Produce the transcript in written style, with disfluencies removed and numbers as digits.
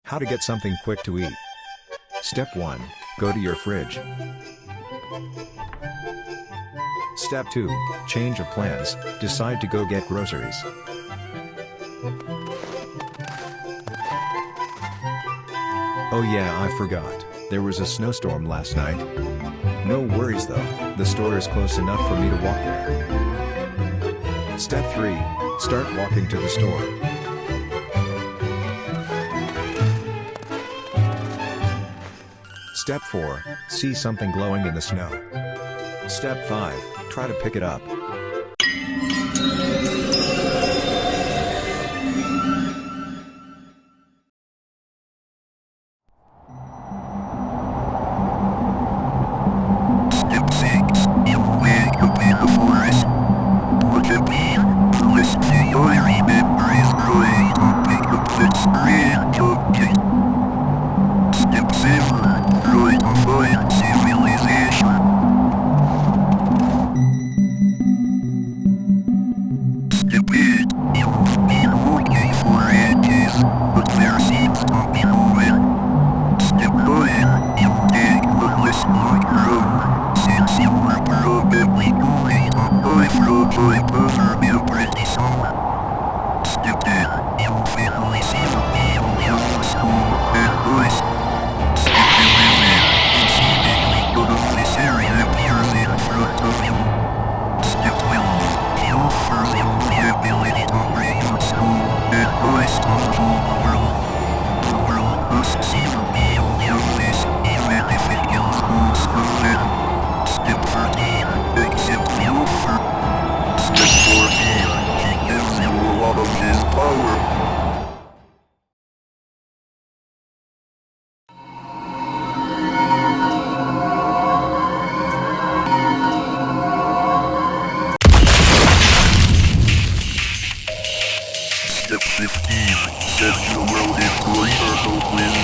How to get something quick to eat. Step 1. Go to your fridge. Step 2. Change of plans, decide to go get groceries. Oh yeah, I forgot, there was a snowstorm last night. No worries though, the store is close enough for me to walk there. Step 3. Start walking to the store. Step 4. See something glowing in the snow. Step 5. Try to pick it up. Step 6. You wake up in the forest. What a pain. Listen to your memories growing up. Pick up this real token. Step 7. Growing up in civilization. Step 8. You've been looking for ages, but there seems to be no one. Step 9. You take the listening room, since you were probably going on life road to over pretty soon. Step 10. You finally see the people of the school and voice. Step 11. You see the liquid of this area appears in front of you. Step 12. You first have the ability to bring your soul and voice to the world. The world must see the people of this, even if it kills most of them. Step 13. Accept the offer. Step 14. He gives you a lot of his power. Step 15. Set your world into a circle with